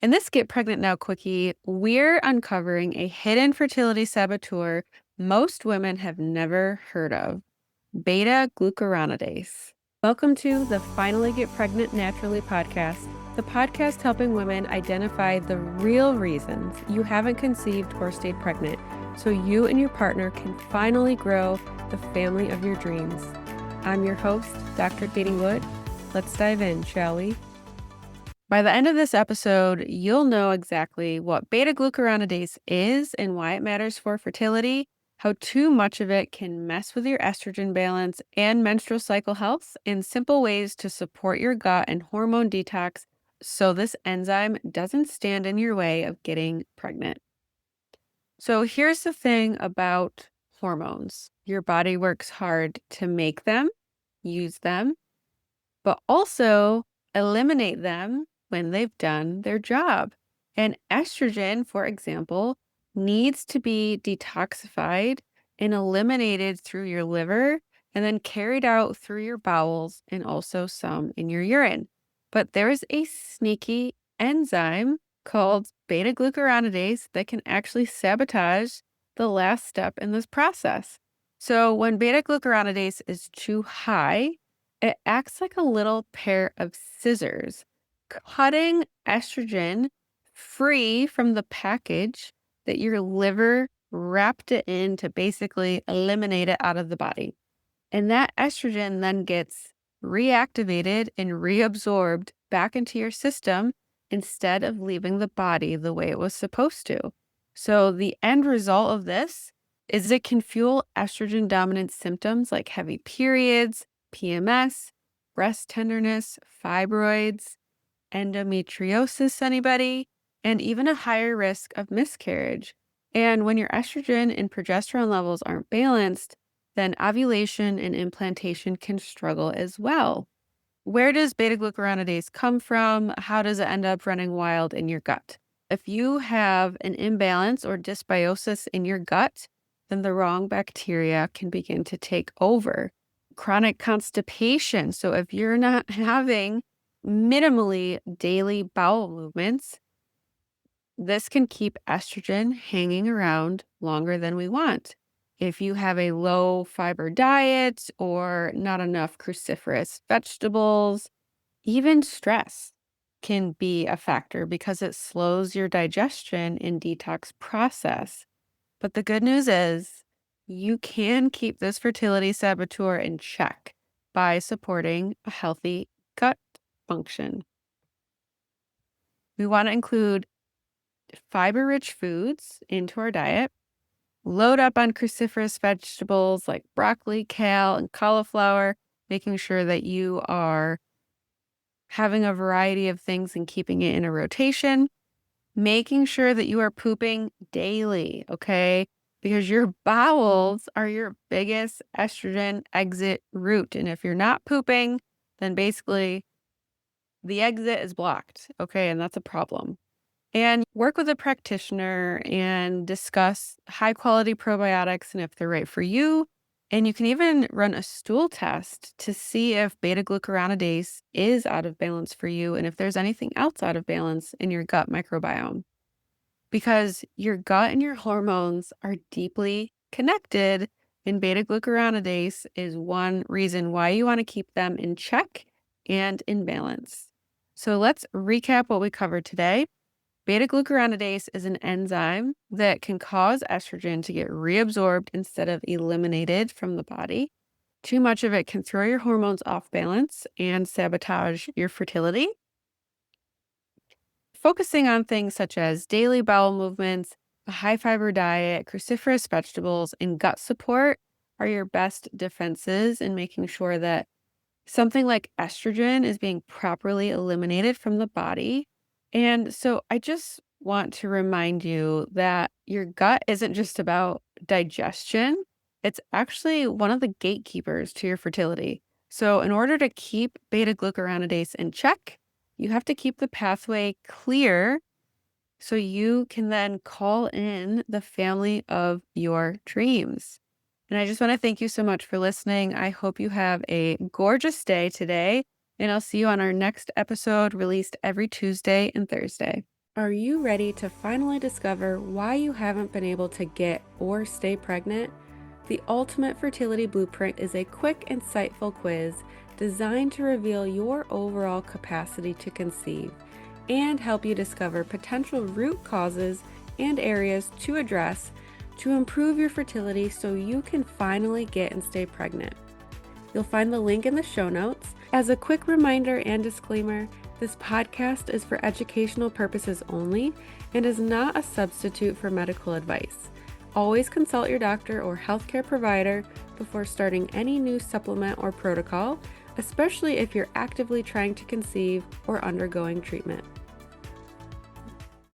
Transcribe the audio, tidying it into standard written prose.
In this Get Pregnant Now Quickie, we're uncovering a hidden fertility saboteur most women have never heard of, beta glucuronidase. Welcome to the Finally Get Pregnant Naturally podcast, the podcast helping women identify the real reasons you haven't conceived or stayed pregnant so you and your partner can finally grow the family of your dreams. I'm your host, Dr. Katie Wood. Let's dive in, shall we? By the end of this episode, you'll know exactly what beta-glucuronidase is and why it matters for fertility, how too much of it can mess with your estrogen balance and menstrual cycle health, and simple ways to support your gut and hormone detox so this enzyme doesn't stand in your way of getting pregnant. So here's the thing about hormones. Your body works hard to make them, use them, but also eliminate them when they've done their job. And estrogen, for example, needs to be detoxified and eliminated through your liver and then carried out through your bowels and also some in your urine. But there is a sneaky enzyme called beta-glucuronidase that can actually sabotage the last step in this process. So when beta-glucuronidase is too high, it acts like a little pair of scissors, cutting estrogen free from the package that your liver wrapped it in to basically eliminate it out of the body. And that estrogen then gets reactivated and reabsorbed back into your system instead of leaving the body the way it was supposed to. So the end result of this is it can fuel estrogen dominant symptoms like heavy periods, PMS, breast tenderness, fibroids, endometriosis, anybody, and even a higher risk of miscarriage. And when your estrogen and progesterone levels aren't balanced, then ovulation and implantation can struggle as well. Where does beta-glucuronidase come from? How does it end up running wild in your gut? If you have an imbalance or dysbiosis in your gut, then the wrong bacteria can begin to take over. Chronic constipation. So if you're not having minimally daily bowel movements, this can keep estrogen hanging around longer than we want. If you have a low fiber diet or not enough cruciferous vegetables, even stress can be a factor because it slows your digestion and detox process. But the good news is you can keep this fertility saboteur in check by supporting a healthy gut function. We want to include fiber-rich foods into our diet, load up on cruciferous vegetables like broccoli, kale, and cauliflower, making sure that you are having a variety of things and keeping it in a rotation, making sure that you are pooping daily, okay? Because your bowels are your biggest estrogen exit route. And if you're not pooping, then basically the exit is blocked, okay? And that's a problem. And work with a practitioner and discuss high quality probiotics and if they're right for you. And you can even run a stool test to see if beta-glucuronidase is out of balance for you and if there's anything else out of balance in your gut microbiome. Because your gut and your hormones are deeply connected, and beta-glucuronidase is one reason why you want to keep them in check and in balance. So let's recap what we covered today. Beta-glucuronidase is an enzyme that can cause estrogen to get reabsorbed instead of eliminated from the body. Too much of it can throw your hormones off balance and sabotage your fertility. Focusing on things such as daily bowel movements, a high fiber diet, cruciferous vegetables, and gut support are your best defenses in making sure that something like estrogen is being properly eliminated from the body. And so I just want to remind you that your gut isn't just about digestion. It's actually one of the gatekeepers to your fertility. So in order to keep beta-glucuronidase in check, you have to keep the pathway clear so you can then call in the family of your dreams. And I just want to thank you so much for listening. I hope you have a gorgeous day today, and I'll see you on our next episode released every Tuesday and Thursday. Are you ready to finally discover why you haven't been able to get or stay pregnant? The Ultimate Fertility Blueprint is a quick, insightful quiz designed to reveal your overall capacity to conceive and help you discover potential root causes and areas to address to improve your fertility so you can finally get and stay pregnant. You'll find the link in the show notes. As a quick reminder and disclaimer, this podcast is for educational purposes only and is not a substitute for medical advice. Always consult your doctor or healthcare provider before starting any new supplement or protocol, especially if you're actively trying to conceive or undergoing treatment.